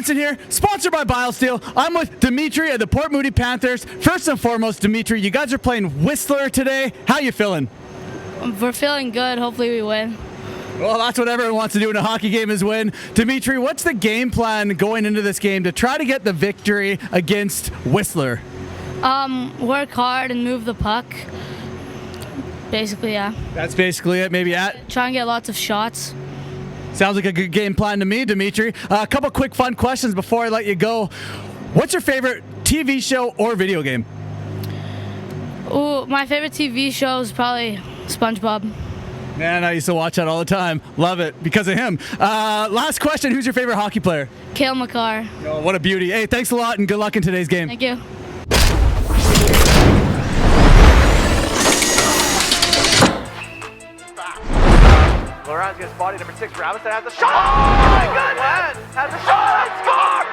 Vincent here, sponsored by Biosteel. I'm with Dimitri of the Port Moody Panthers. First and foremost, Dimitri, you guys are playing Whistler today. How you feeling? We're feeling good. Hopefully we win. Well, that's what everyone wants to do in a hockey game is win. Dimitri, what's the game plan going into this game to try to get the victory against Whistler? Work hard and move the puck. Basically, yeah. That's basically it. Maybe Try and get lots of shots. Sounds like a good game plan to me, Dimitri. A couple quick fun questions before I let you go. What's your favorite TV show or video game? Ooh, my favorite TV show is probably SpongeBob. Man, I used to watch that all the time. Love it because of him. Last question, who's your favorite hockey player? Cale Makar. Oh, what a beauty. Hey, thanks a lot and good luck in today's game. Thank you. Orion's gonna spot number 6, Robinson has a shot! Oh my goodness! Has a shot! Scored!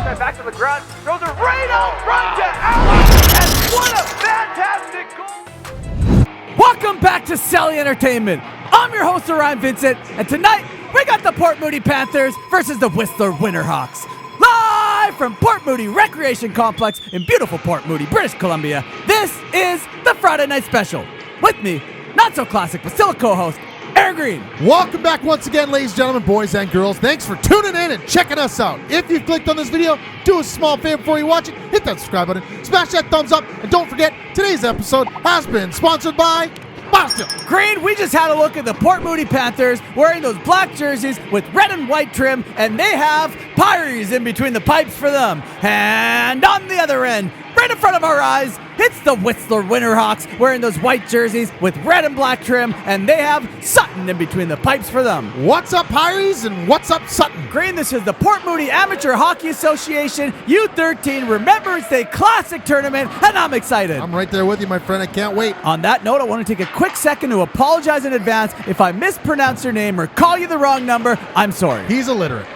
Side back to the ground, throws it right out front to Allen! And what a fantastic goal! Welcome back to Celly Entertainment. I'm your host, Orion Vincent, and tonight we got the Port Moody Panthers versus the Whistler Winterhawks. Live from Port Moody Recreation Complex in beautiful Port Moody, British Columbia, this is the Friday Night Special. With me, not so classic, but still a co-host, Aaron Green. Welcome back once again, ladies and gentlemen, boys and girls. Thanks for tuning in and checking us out. If you've clicked on this video, do a small favor before you watch it. Hit that subscribe button, smash that thumbs up, and don't forget, today's episode has been sponsored by Biosteel. Green, we just had a look at the Port Moody Panthers wearing those black jerseys with red and white trim, and they have Pyries in between the pipes for them. And on the other end, right in front of our eyes, it's the Whistler Winterhawks wearing those white jerseys with red and black trim, and they have Sutton in between the pipes for them. What's up, Pyries, and what's up, Sutton? Green, this is the Port Moody Amateur Hockey Association U13 Remembrance Day Classic Tournament, and I'm excited. I'm right there with you, my friend. I can't wait. On that note, I want to take a quick second to apologize in advance if I mispronounce your name or call you the wrong number. I'm sorry. He's illiterate.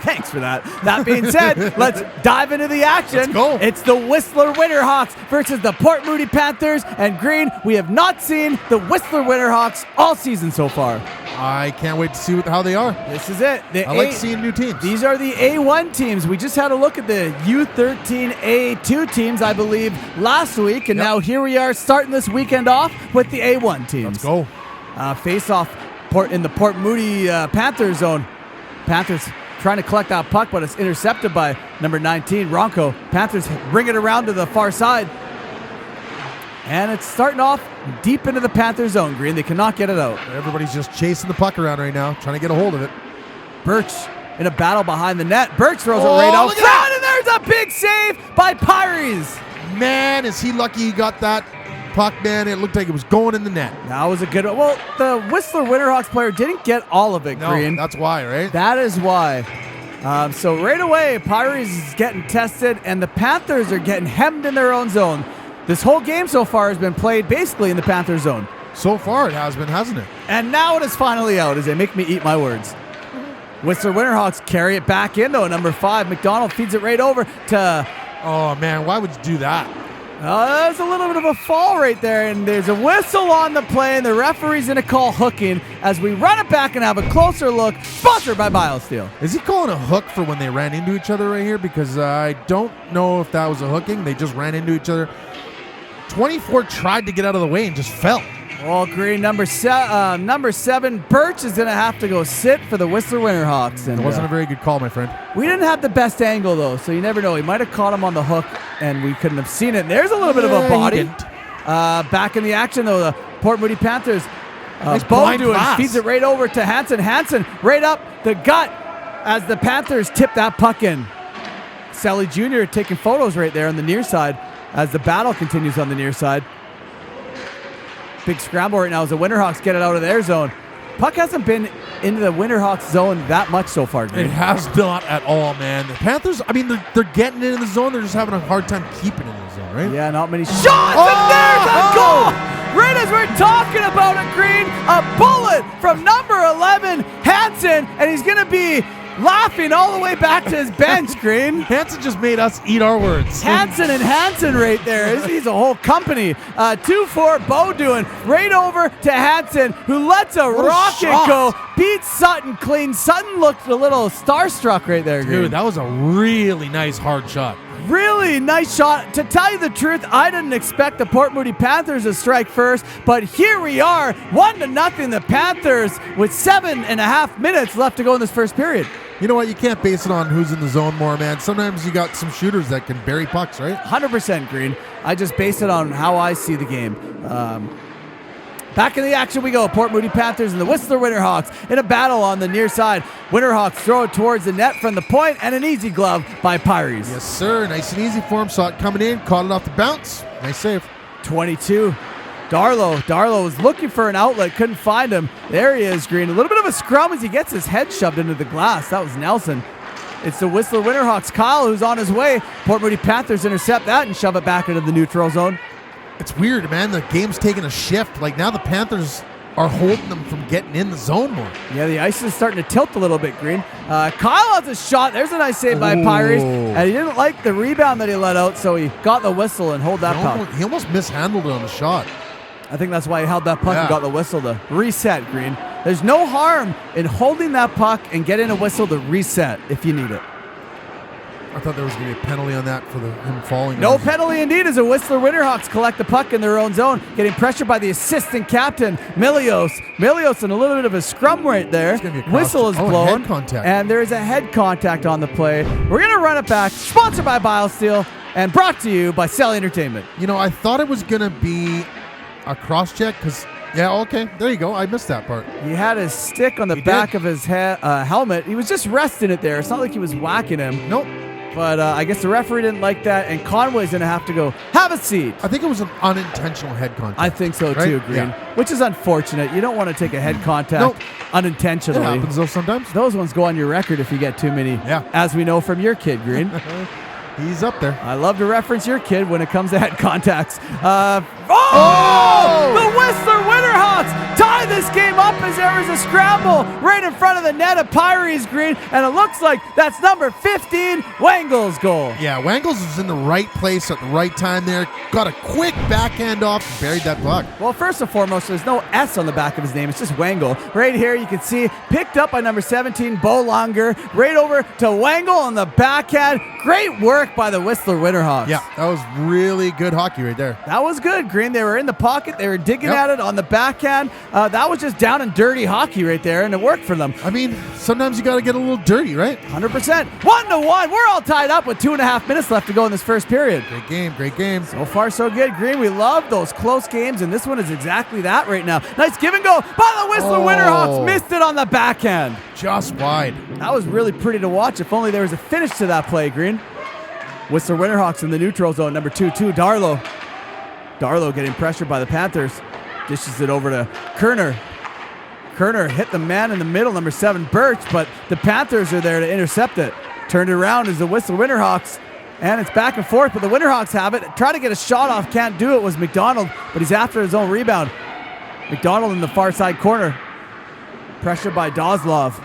Thanks for that. That being said, let's dive into the action. Let's go. It's the Whistler Winterhawks versus the Port Moody Panthers. And Green, we have not seen the Whistler Winterhawks all season so far. I can't wait to see how they are. This is it. I like seeing new teams. These are the A1 teams. We just had a look at the U13 A2 teams, I believe, last week. And now here we are starting this weekend off with the A1 teams. Let's go. Face-off in the Port Moody Panther zone. Panthers trying to collect that puck, but it's intercepted by number 19, Ronco. Panthers bring it around to the far side. And it's starting off deep into the Panther zone, Green. They cannot get it out. Everybody's just chasing the puck around right now, trying to get a hold of it. Birch in a battle behind the net. Birch throws it right out front, and there's a big save by Pyries. Man, is he lucky he got that puck, man. It looked like it was going in the net. That was a good one. Well, the Whistler Winterhawks player didn't get all of it, Green. No, that's why, right? That is why. So right away, Pyries is getting tested, and the Panthers are getting hemmed in their own zone. This whole game so far has been played basically in the Panther zone. So far it has been, hasn't it? And now it is finally out as they make me eat my words. Whistler Winterhawks carry it back in, though. Number 5, McDonald feeds it right over to... Oh, man, why would you do that? There's a little bit of a fall right there, and there's a whistle on the play, and the referee's going to call hooking as we run it back and have a closer look, sponsored by Biosteel. Is he calling a hook for when they ran into each other right here? Because I don't know if that was a hooking. They just ran into each other. 24 tried to get out of the way and just fell. Well, Green, number 7, Birch is going to have to go sit for the Whistler Winterhawks. And it wasn't a very good call, my friend. We didn't have the best angle, though, so you never know. He might have caught him on the hook, and we couldn't have seen it. And there's a little bit of a body. Back in the action, though, the Port Moody Panthers. Nice blind Bowdoin pass. feeds it right over to Hansen. Hansen right up the gut as the Panthers tip that puck in. Celly Jr. taking photos right there on the near side as the battle continues on the near side. Big scramble right now as the Winterhawks get it out of their zone. Puck hasn't been into the Winterhawks zone that much so far, Green. It has not at all, man. The Panthers, I mean, they're getting it in the zone. They're just having a hard time keeping it in the zone, right? Yeah, not many shots, and there's a goal! Right as we're talking about it, Green, a bullet from number 11, Hansen, and he's going to be laughing all the way back to his bench, Green. Hansen just made us eat our words. Hansen and Hansen right there. He's a whole company. 2-4, Bo doing right over to Hansen, who lets a rocket go. Beats Sutton clean. Sutton looked a little starstruck right there, Green. Dude, that was a really nice hard shot. Really nice shot. To tell you the truth, I didn't expect the Port Moody Panthers to strike first, but here we are, 1-0. The Panthers with 7.5 minutes left to go in this first period. You know what? You can't base it on who's in the zone more, man. Sometimes you got some shooters that can bury pucks, right? 100% Green. I just base it on how I see the game. Back in the action we go. Port Moody Panthers and the Whistler Winterhawks in a battle on the near side. Winterhawks throw it towards the net from the point, and an easy glove by Pyries. Yes, sir. Nice and easy for him. Saw it coming in, caught it off the bounce. Nice save. 22. Darlow was looking for an outlet, couldn't find him. There he is, Green. A little bit of a scrum as he gets his head shoved into the glass. That was Nelson. It's the Whistler Winterhawks, Kyle, who's on his way. Port Moody Panthers intercept that and shove it back into the neutral zone. It's weird, man. The game's taking a shift. Like, now the Panthers are holding them from getting in the zone more. Yeah, the ice is starting to tilt a little bit, Green. Kyle has a shot. There's a nice save by Pyries. And he didn't like the rebound that he let out, so he got the whistle and hold that puck. He almost mishandled it on the shot. I think that's why he held that puck and got the whistle to reset, Green. There's no harm in holding that puck and getting a whistle to reset if you need it. I thought there was going to be a penalty on that for him falling. No penalty indeed as the Whistler Winterhawks collect the puck in their own zone, getting pressured by the assistant captain, Milios. Milios in a little bit of a scrum right there. Whistle is blown, head contact. And there is a head contact on the play. We're going to run it back, sponsored by Biosteel, and brought to you by Celly Entertainment. You know, I thought it was going to be a cross-check because, yeah, okay, there you go. I missed that part. He had his stick on the back of his helmet. He was just resting it there. It's not like he was whacking him. Nope. But I guess the referee didn't like that, and Conway's going to have to go have a seat. I think it was an unintentional head contact. I think so too, Green. Yeah. Which is unfortunate. You don't want to take a head contact unintentionally. It happens though sometimes. Those ones go on your record if you get too many. Yeah. As we know from your kid, Green. He's up there. I love to reference your kid when it comes to head contacts. The Whistler Winterhawks tie this game up as there is a scramble right in front of the net of Pyries, Green, and it looks like that's number 15, Wangel's goal. Yeah, Wangels was in the right place at the right time there. Got a quick backhand off and buried that puck. Well, first and foremost, there's no S on the back of his name. It's just Wangel. Right here, you can see picked up by number 17, Bo Longer. Right over to Wangel on the backhand. Great work by the Whistler Winterhawks. Yeah, that was really good hockey right there. That was good, Green. They were in the pocket. They were digging at it on the backhand. That was just down and dirty hockey right there, and it worked for them. I mean, sometimes you got to get a little dirty, right? 100%. 1-1. We're all tied up with 2.5 minutes left to go in this first period. Great game, great game. So far, so good, Green. We love those close games, and this one is exactly that right now. Nice give and go by the Whistler Winterhawks. Missed it on the backhand. Just wide. That was really pretty to watch. If only there was a finish to that play, Green. Whistler Winterhawks in the neutral zone. Number 2, Darlow. Darlow getting pressured by the Panthers. Dishes it over to Kerner. Kerner hit the man in the middle, number 7, Birch, but the Panthers are there to intercept it. Turned around is the Whistler Winterhawks, and it's back and forth, but the Winterhawks have it. Try to get a shot off, can't do it, was McDonald, but he's after his own rebound. McDonald in the far side corner. Pressured by Dozlov.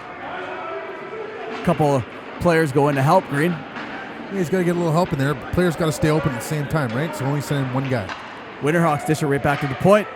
A couple of players go in to help, Green. He's got to get a little help in there. Players got to stay open at the same time, right? So only sending one guy. Winterhawks dish it right back to the point.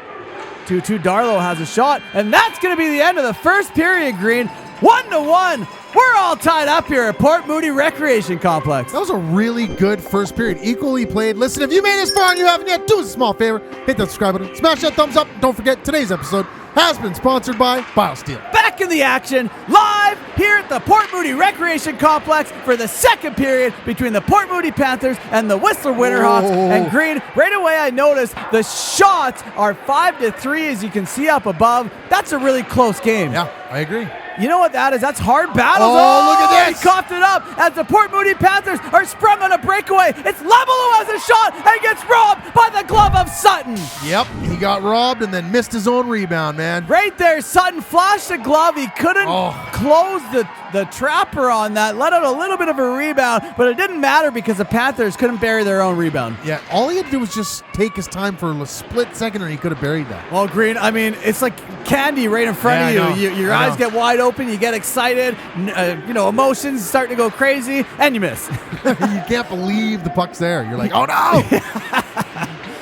2-2, Darlow has a shot, and that's going to be the end of the first period, Green. 1-1. We're all tied up here at Port Moody Recreation Complex. That was a really good first period. Equally played. Listen, if you made this far and you haven't yet, do us a small favor. Hit that subscribe button. Smash that thumbs up. Don't forget, today's episode has been sponsored by Biosteel. Back in the action, live here at the Port Moody Recreation Complex for the second period between the Port Moody Panthers and the Whistler Winterhawks. And Green, right away I noticed the shots are 5-3 as you can see up above. That's a really close game. Yeah, I agree. You know what that is? That's hard battles. Oh, look at this. He coughed it up as the Port Moody Panthers are sprung on a breakaway. It's Level who has a shot and gets robbed by the glove of Sutton. Yep, he got robbed and then missed his own rebound, man. Right there, Sutton flashed the glove. He couldn't close the trapper on that. Let out a little bit of a rebound, but it didn't matter because the Panthers couldn't bury their own rebound. Yeah, all he had to do was just take his time for a split second and he could have buried that. Well, Green, I mean, it's like candy right in front of you. Your eyes get wide open, you get excited, emotions start to go crazy, and you miss. You can't believe the puck's there. You're like, oh no!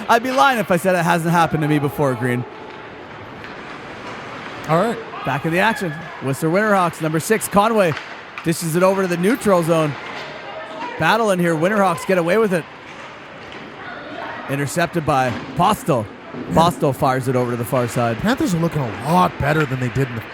I'd be lying if I said it hasn't happened to me before, Green. All right. Back in the action. Whistler Winterhawks, number 6, Conway. Dishes it over to the neutral zone. Battle in here. Winterhawks get away with it. Intercepted by Biosteel. Biosteel fires it over to the far side. Panthers are looking a lot better than they did in the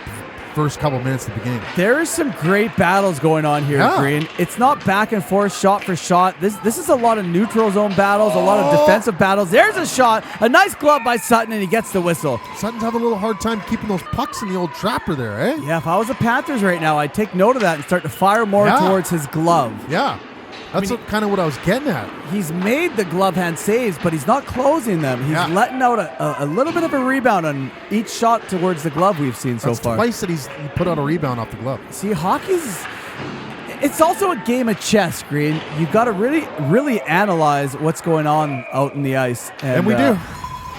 first couple minutes at the beginning. There is some great battles going on here, Green. It's not back and forth, shot for shot. This is a lot of neutral zone battles, a lot of defensive battles. There's a shot, a nice glove by Sutton, and he gets the whistle. Sutton's having a little hard time keeping those pucks in the old trapper there, eh? Yeah, if I was the Panthers right now, I'd take note of that and start to fire more towards his glove. Yeah. That's kind of what I was getting at. He's made the glove hand saves, but he's not closing them. He's letting out a little bit of a rebound on each shot towards the glove we've seen so far. Twice that he put out a rebound off the glove. See, it's also a game of chess, Green. You've got to really, really analyze what's going on out in the ice. And we do.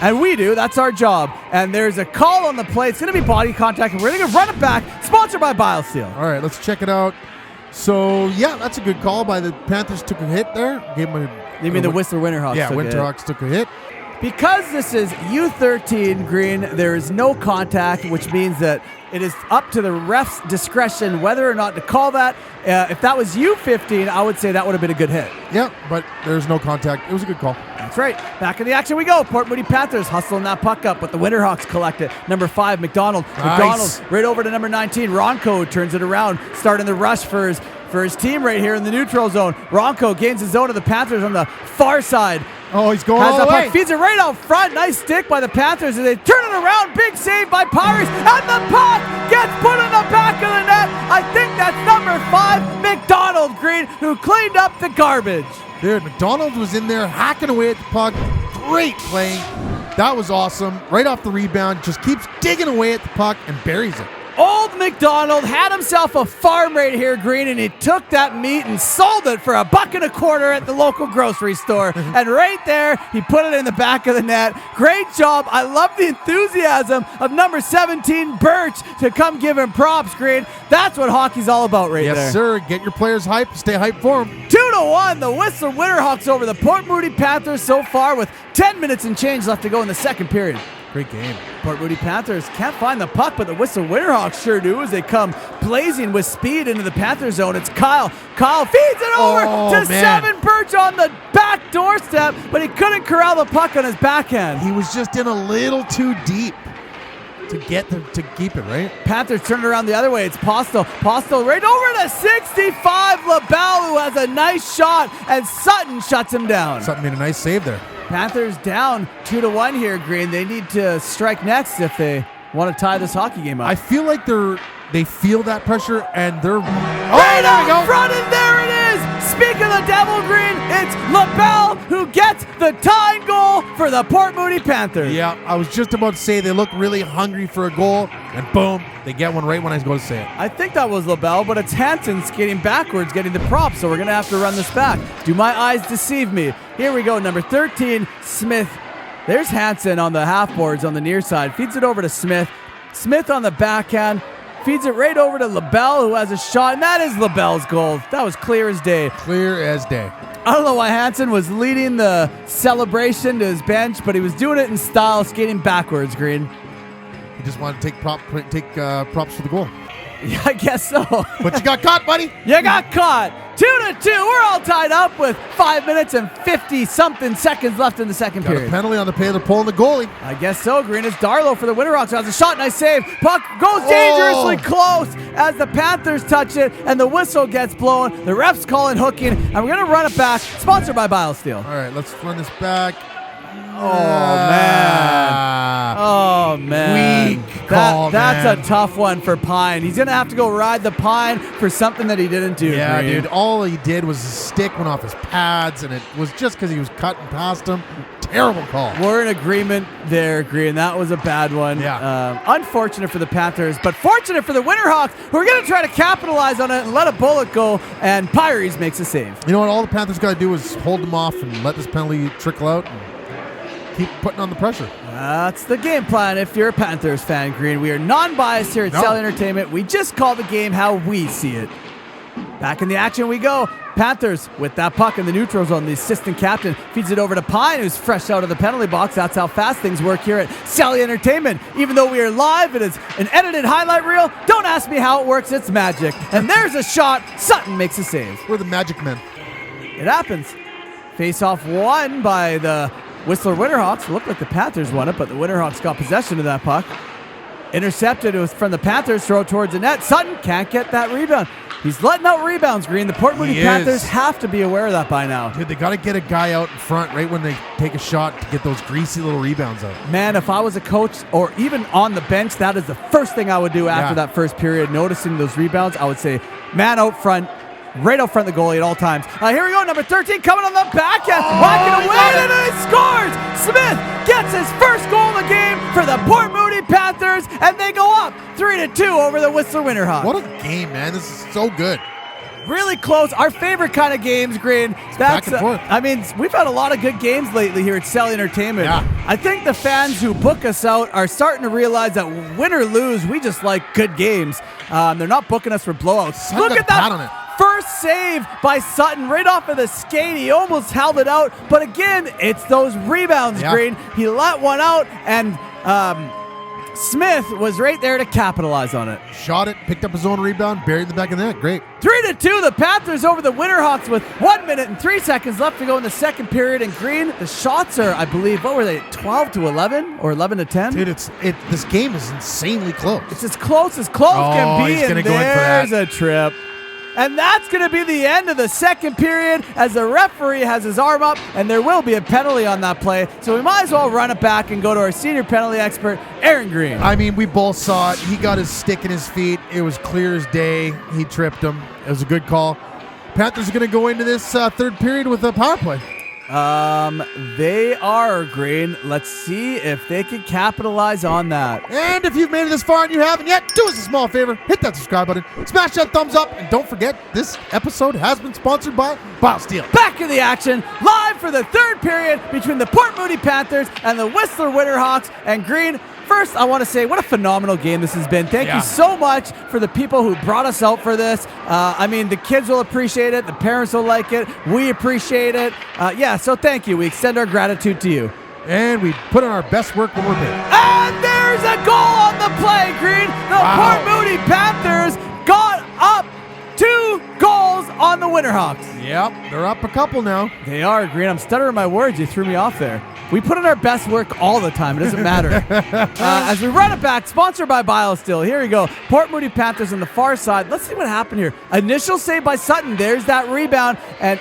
And we do. That's our job. And there's a call on the play. It's going to be body contact, and we're going to run it back. Sponsored by Biosteel. All right, let's check it out. So, yeah, that's a good call by the Panthers. Took a hit there. You mean the Whistler Winterhawks? Yeah, Winterhawks took a hit. Because this is U13, Green, there is no contact, which means that it is up to the ref's discretion whether or not to call that. If that was U15, I would say that would have been a good hit. Yeah, but there's no contact. It was a good call. That's right. Back in the action we go. Port Moody Panthers hustling that puck up, but the Winterhawks collect it. Number 5, McDonald. Nice. McDonald right over to number 19. Ronco turns it around, starting the rush for his team right here in the neutral zone. Ronco gains his zone of the Panthers on the far side. Oh, he's going all the way. Feeds it right out front. Nice stick by the Panthers, and they turn it around. Big save by Pirates, and the puck gets put in the back of the net. I think that's number 5, McDonald, Green, who cleaned up the garbage. Dude, McDonald was in there hacking away at the puck. Great play. That was awesome. Right off the rebound, just keeps digging away at the puck and buries it. Old McDonald had himself a farm right here, Green, and he took that meat and sold it for $1.25 at the local grocery store. And right there, he put it in the back of the net. Great job. I love the enthusiasm of number 17, Birch, to come give him props, Green. That's what hockey's all about right there. Yes, sir. Get your players hyped. Stay hyped for them. 2-1, the Whistler Winterhawks over the Port Moody Panthers so far with 10 minutes and change left to go in the second period. Great game. Port Moody Panthers can't find the puck, but the Whistler Winterhawks sure do as they come blazing with speed into the Panther zone. It's Kyle. Kyle feeds it over to 7, Birch on the back doorstep, but he couldn't corral the puck on his backhand. He was just in a little too deep to keep it, right? Panthers turn it around the other way. It's Biosteel. Biosteel right over to 65, LaBelle, who has a nice shot, and Sutton shuts him down. Sutton made a nice save there. Panthers down 2-1 here, Green. They need to strike next if they want to tie this hockey game up. I feel like they feel that pressure and they're right out front, and there it is. Speak of the devil, Green, it's LaBelle who gets the tying goal for the Port Moody Panthers. Yeah, I was just about to say they look really hungry for a goal, and boom, they get one right when I was going to say it. I think that was LaBelle, but it's Hansen skating backwards, getting the prop, so we're going to have to run this back. Do my eyes deceive me? Here we go, number 13, Smith. There's Hansen on the half boards on the near side. Feeds it over to Smith. Smith on the backhand. Feeds it right over to LaBelle, who has a shot, and that is LaBelle's goal. That was clear as day. Clear as day. I don't know why Hansen was leading the celebration to his bench, but he was doing it in style, skating backwards, Green. He just wanted to take props for the goal. Yeah, I guess so. But you got caught, buddy. You got caught. 2-2. We're all tied up with 5 minutes and 50-something seconds left in the second Got period. a penalty on the play. They're pulling the goalie. I guess so, Green. It's Darlow for the Winterhawks. Has a shot. Nice save. Puck goes dangerously close as the Panthers touch it, and the whistle gets blown. The ref's calling hooking, and we're going to run it back. Sponsored by Biosteel. All right, let's run this back. Oh, man. Weak call, That's man. a tough one for Pine. He's going to have to go ride the Pine for something that he didn't do. Yeah, Green. dude. All he did was his stick went off his pads, and it was just because he was cutting past him. terrible call. We're in agreement there, Green. That was a bad one. Yeah. Unfortunate for the Panthers, but fortunate for the Winterhawks, who are going to try to capitalize on it and let a bullet go, and Pyres makes a save. You know what? All the Panthers got to do is hold them off and let this penalty trickle out and keep putting on the pressure. That's the game plan if you're a Panthers fan, Green. We are non-biased here at Celly Entertainment. We just call the game how we see it. Back in the action we go. Panthers with that puck in the neutral zone. The assistant captain feeds it over to Pine, who's fresh out of the penalty box. That's how fast things work here at Celly Entertainment. Even though we are live, it is an edited highlight reel. Don't ask me how it works. It's magic. And there's a shot. Sutton makes a save. We're the Magic Men. It happens. Face-off won by the Whistler Winterhawks. Looked like the Panthers won it, but the Winterhawks got possession of that puck. Intercepted. It was from the Panthers. Throw towards the net. Sutton can't get that rebound. He's letting out rebounds, Green. The Port Moody Panthers have to be aware of that by now. Dude, they got to get a guy out in front right when they take a shot to get those greasy little rebounds out. Man, if I was a coach or even on the bench, that is the first thing I would do after that first period. Noticing those rebounds, I would say, man out front, right out front of the goalie at all times. Here we go, number 13 coming on the backhand. Whacking away, and he scores! Smith gets his first goal of the game for the Port Moody Panthers, and they go up 3-2 over the Whistler Winterhawks. What a game, man. This is so good. Really close. Our favorite kind of games, Green. Back and forth. I mean, we've had a lot of good games lately here at Celly Entertainment. Yeah. I think the fans who book us out are starting to realize that win or lose, we just like good games. They're not booking us for blowouts. Look at that. On it. First save by Sutton right off of the skate. He almost held it out. But again, it's those rebounds, Green. He let one out, and Smith was right there to capitalize on it. Shot it, picked up his own rebound, buried in the back of the net. Great. 3-2, the Panthers over the Winterhawks with 1 minute and 3 seconds left to go in the second period. And Green, the shots are, I believe, what were they, 12-11 or 11-10? Dude, this game is insanely close. It's as close can be, he's gonna and go in for that. there's a trip. And that's going to be the end of the second period as the referee has his arm up, and there will be a penalty on that play. So we might as well run it back and go to our senior penalty expert, Aaron Green. I mean, we both saw it. He got his stick in his feet. It was clear as day. He tripped him. It was a good call. Panthers are going to go into this third period with a power play. They are, Green. Let's see if they can capitalize on that. And if you've made it this far and you haven't yet, do us a small favor. Hit that subscribe button. Smash that thumbs up. And don't forget, this episode has been sponsored by Biosteel. Back in the action, live for the third period between the Port Moody Panthers and the Whistler Winterhawks. And Green, first, I want to say what a phenomenal game this has been. Thank you so much for the people who brought us out for this. I mean, the kids will appreciate it. The parents will like it. We appreciate it. So thank you. We extend our gratitude to you. And we put in our best work when we're paid. And there's a goal on the play, Green. The Port Moody Panthers got up 2 goals on the Winterhawks. Yep, they're up a couple now. They are, Green. I'm stuttering my words. You threw me off there. We put in our best work all the time. It doesn't matter. As we run it back, sponsored by Biosteel. Here we go. Port Moody Panthers on the far side. Let's see what happened here. Initial save by Sutton. There's that rebound. And,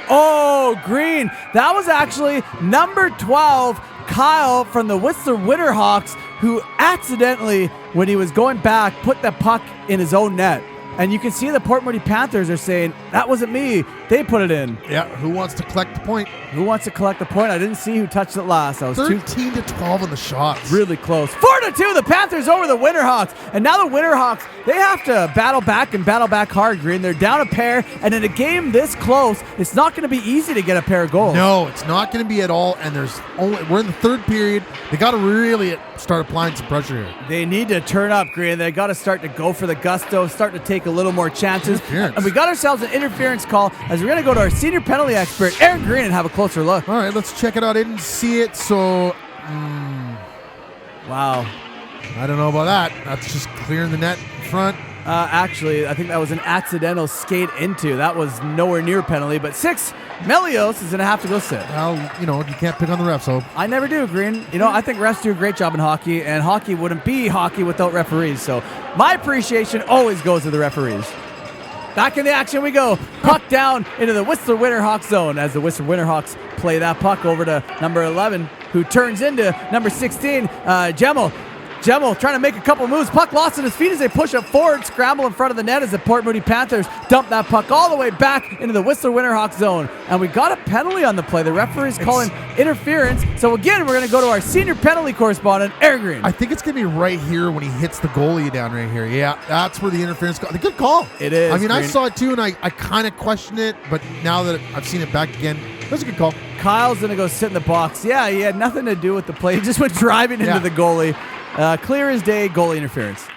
Green. That was actually number 12, Kyle from the Whistler Winterhawks, who accidentally, when he was going back, put the puck in his own net. And you can see the Port Moody Panthers are saying, that wasn't me. They put it in. Yeah, who wants to collect the point? Who wants to collect the point? I didn't see who touched it last. I was 13-12 on the shots. Really close. 4-2, the Panthers over the Winterhawks. And now the Winterhawks, they have to battle back and battle back hard, Green. They're down a pair, and in a game this close, it's not going to be easy to get a pair of goals. No, it's not going to be at all, and we're in the third period. They got to really start applying some pressure here. They need to turn up, Green. They got to start to go for the gusto, start to take a little more chances. And we got ourselves an interference call as we're going to go to our senior penalty expert, Aaron Green, and have a closer look. All right, let's check it out. I didn't see it, so... Wow. I don't know about that. That's just clearing the net in front. Actually, I think that was an accidental skate into. That was nowhere near a penalty, but 6, Melios is going to have to go sit. Well, you can't pick on the refs, so... I never do, Green. I think refs do a great job in hockey, and hockey wouldn't be hockey without referees. So my appreciation always goes to the referees. Back in the action we go. Puck down into the Whistler Winterhawks zone as the Whistler Winterhawks play that puck over to number 11, who turns into number 16, Gemmel. Gemmel trying to make a couple moves. Puck lost at his feet as they push it forward. Scramble in front of the net as the Port Moody Panthers dump that puck all the way back into the Whistler Winterhawks zone. And we got a penalty on the play. The referee's calling interference. So again, we're going to go to our senior penalty correspondent, Aaron Green. I think it's going to be right here when he hits the goalie down right here. Yeah, that's where the interference goes. Good call. It is. I mean, I Green. saw it too, and I kind of questioned it, but now that I've seen it back again, that's a good call. Kyle's going to go sit in the box. Yeah, he had nothing to do with the play. He just went driving into the goalie. Clear as day, goalie interference.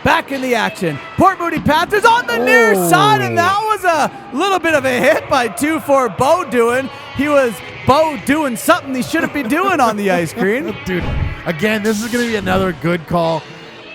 Back in the action. Port Moody Panthers on the near side, and that was a little bit of a hit by 2-4 Bo doing. He was Bo doing something he shouldn't be doing on the ice, Green. Dude, again, this is going to be another good call.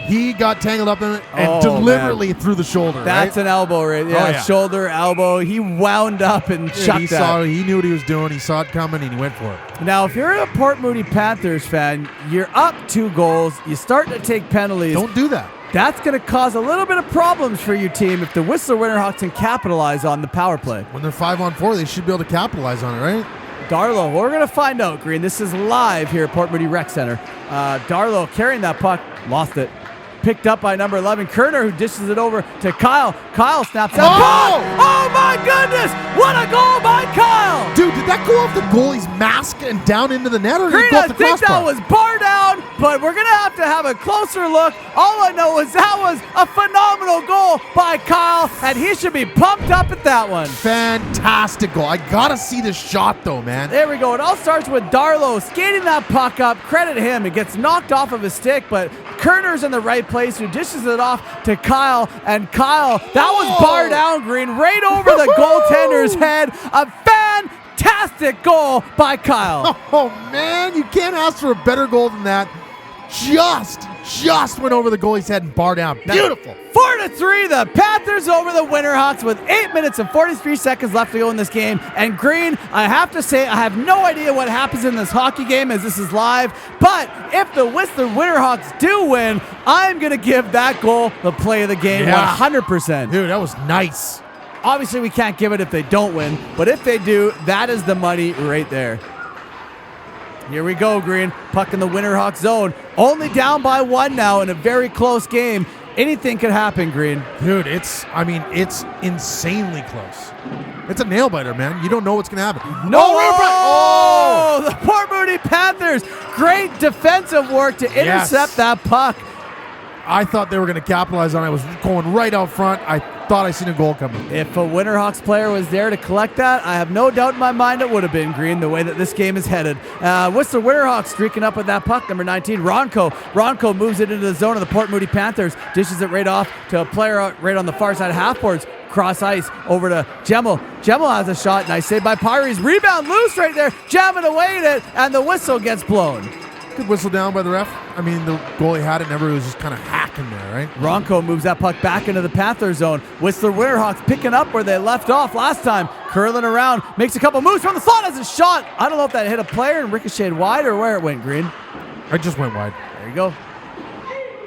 He got tangled up in it and deliberately threw the shoulder. That's right? an elbow, right? Yeah, shoulder, elbow. He wound up and chucked that. He knew what he was doing. He saw it coming, and he went for it. Now, if you're a Port Moody Panthers fan, you're up 2 goals. You start to take penalties. Don't do that. That's going to cause a little bit of problems for your team if the Whistler Winterhawks can capitalize on the power play. When they're 5-on-4, they should be able to capitalize on it, right? Darlow, we're going to find out, Green. This is live here at Port Moody Rec Center. Darlow carrying that puck, lost it. Picked up by number 11, Kerner, who dishes it over to Kyle. Kyle snaps out. Oh my goodness! What a goal by Kyle! Dude, did that go off the goalie's mask and down into the net, or did Green, it go off I the think crossbar? that was bar down, but we're going to have a closer look. All I know is that was a phenomenal goal by Kyle, and he should be pumped up at that one. Fantastic goal. I gotta see this shot, though, man. There we go. It all starts with Darlow skating that puck up. Credit him. It gets knocked off of his stick, but Kerner's in the right place, who dishes it off to Kyle. And Kyle, that was bar down, Green, right over the goaltender's head. A fantastic goal by Kyle. Oh, man, you can't ask for a better goal than that. Just went over the goalie's head and bar down. Beautiful. 4-3, the Panthers over the Winterhawks with 8 minutes and 43 seconds left to go in this game. And Green, I have to say, I have no idea what happens in this hockey game as this is live. But if the Whistler Winterhawks do win, I'm going to give that goal the play of the game 100%. Dude, that was nice. Obviously, we can't give it if they don't win. But if they do, that is the money right there. Here we go, Green. Puck in the Winterhawks zone. Only down by 1 now in a very close game. Anything could happen, Green. Dude, it's insanely close. It's a nail biter, man. You don't know what's going to happen. The Port Moody Panthers. Great defensive work to intercept that puck. I thought they were going to capitalize on it. I was going right out front. I thought I seen a goal coming. If a Winterhawks player was there to collect that, I have no doubt in my mind it would have been, Green, the way that this game is headed. Whistler Winterhawks streaking up with that puck, number 19, Ronco moves it into the zone of the Port Moody Panthers, dishes it right off to a player out right on the far side of half boards. Cross ice over to Gemmel. Gemmel has a shot. Nice save by Pyres. Rebound loose right there. Jamming away at it, and the whistle gets blown. Good whistle down by the ref. I mean, the goalie had it, and everybody was just kind of hacking there, right? Ronco moves that puck back into the Panther zone. Whistler Winterhawks picking up where they left off last time. Curling around, makes a couple moves from the slot as a shot. I don't know if that hit a player and ricocheted wide or where it went, Green. It just went wide. There you go.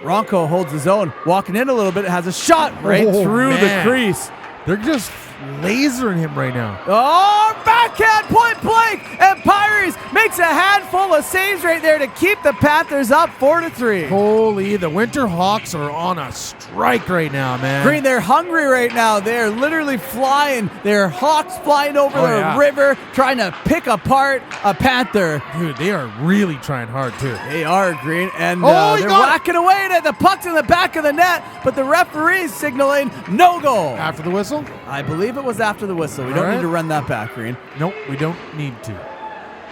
Ronco holds the zone, walking in a little bit, has a shot right through the crease. They're just lasering him right now. Oh, backhand point blank, and Pyres makes a handful of saves right there to keep the Panthers up 4-3. Holy, the Winterhawks are on a strike right now, man. Green, they're hungry right now. They're literally flying. They're hawks flying over the river, trying to pick apart a Panther. Dude, they are really trying hard, too. They are, Green, and they're whacking away at it. The puck's in the back of the net, but the referee's signaling no goal. After the whistle? I believe it was after the whistle. We don't need to run that back, Green. Nope, we don't need to.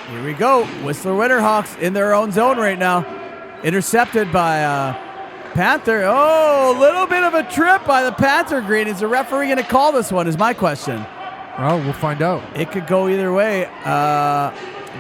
Here we go. Whistler Winterhawks in their own zone right now. Intercepted by Panther. Oh, a little bit of a trip by the Panther, Green. Is the referee going to call this one is my question. Well, we'll find out. It could go either way.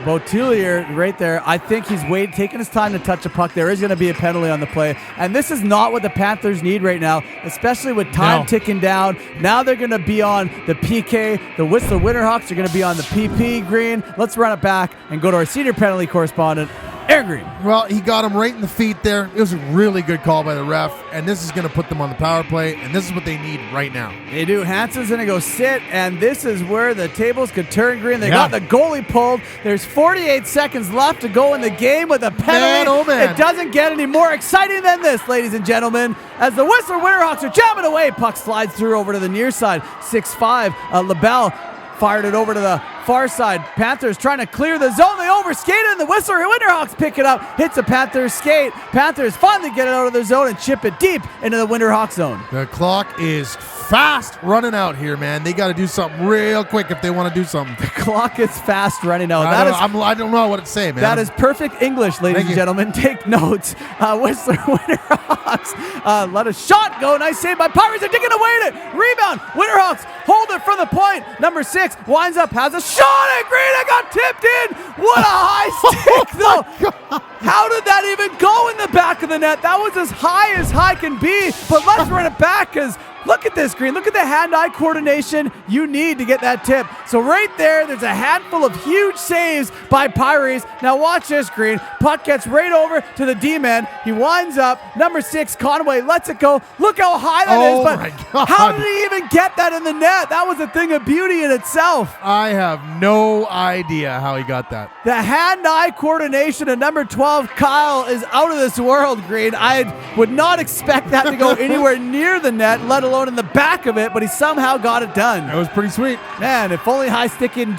Botelier right there. I think he's taking his time to touch a puck. There is going to be a penalty on the play. And this is not what the Panthers need right now, especially with time ticking down. Now they're going to be on the PK. The Whistler Winterhawks are going to be on the PP, Green. Let's run it back and go to our senior penalty correspondent, Aaron Green. Well, he got him right in the feet there. It was a really good call by the ref, and this is going to put them on the power play, and this is what they need right now. They do. Hansen's going to go sit, and this is where the tables could turn green. They got the goalie pulled. There's 48 seconds left to go in the game with a penalty. Man, oh man. It doesn't get any more exciting than this, ladies and gentlemen. As the Whistler Winterhawks are jamming away, puck slides through over to the near side. 6-5. LaBelle fired it over to the far side. Panthers trying to clear the zone. They overskated, and the Whistler Winterhawks pick it up. Hits a Panthers skate. Panthers finally get it out of their zone and chip it deep into the Winterhawks zone. The clock is fast running out here, man. They got to do something real quick if they want to do something. The clock is fast running out. I don't know what to say, man. That is perfect English, ladies and gentlemen. Take notes. Whistler Winterhawks let a shot go. Nice save by Pirates. They're digging away at it. Rebound. Winterhawks hold it from the point. Number 6 winds up, has a shot at Green. It got tipped in. What a high stick, though. How did that even go in the back of the net? That was as high can be. But let's run it back, because look at this, Green. Look at the hand-eye coordination you need to get that tip. So right there's a handful of huge saves by Pirates. Now watch this, Green. Puck gets right over to the D-man. He winds up. Number 6, Conway, lets it go. Look how high that is. But my God. how did he even get that in the net? That was a thing of beauty in itself. I have no idea how he got that. The hand-eye coordination of number 12, Kyle, is out of this world, Green. I would not expect that to go anywhere near the net, let alone in the back of it, but he somehow got it done. That was pretty sweet. Man, if only high sticking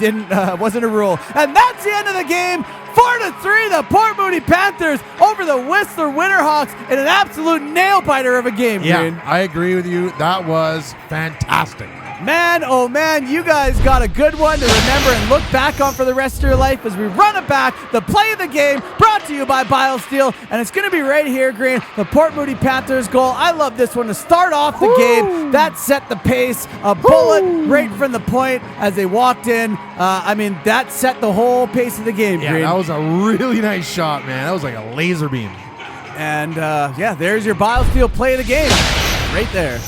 wasn't a rule. And that's the end of the game. 4-3, the Port Moody Panthers over the Whistler Winterhawks in an absolute nail-biter of a game, Green. Yeah, I agree with you. That was fantastic. Man, oh man, you guys got a good one to remember and look back on for the rest of your life as we run it back. The play of the game brought to you by Biosteel, and it's going to be right here, Green. The Port Moody Panthers goal. I love this one to start off the game. That set the pace. A bullet right from the point as they walked in. That set the whole pace of the game, Yeah, Green. that was a really nice shot, man. That was like a laser beam. And there's your Biosteel play of the game right there.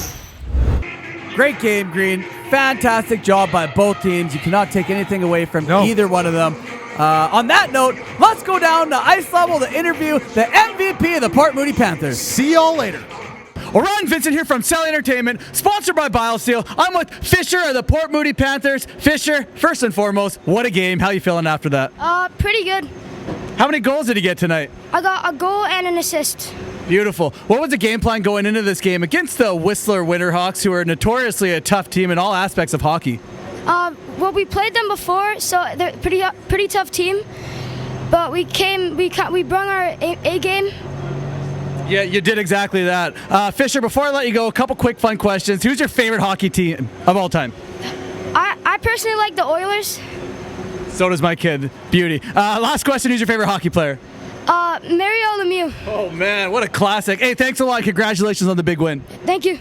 Great game, Green. Fantastic job by both teams. You cannot take anything away from either one of them. On that note, let's go down to ice level to interview the MVP of the Port Moody Panthers. See y'all later. Orion Vincent here from Celly Entertainment, sponsored by Biosteel. I'm with Fisher of the Port Moody Panthers. Fisher, first and foremost, what a game. How you feeling after that? Pretty good. How many goals did he get tonight? I got a goal and an assist. Beautiful. What was the game plan going into this game against the Whistler Winterhawks, who are notoriously a tough team in all aspects of hockey? Well, we played them before, so they're pretty tough team. But we brought our A game. Yeah, you did exactly that. Fisher, before I let you go, a couple quick fun questions. Who's your favorite hockey team of all time? I personally like the Oilers. So does my kid, Beauty. Last question, who's your favorite hockey player? Mario Lemieux. Oh, man, what a classic. Hey, thanks a lot. Congratulations on the big win. Thank you.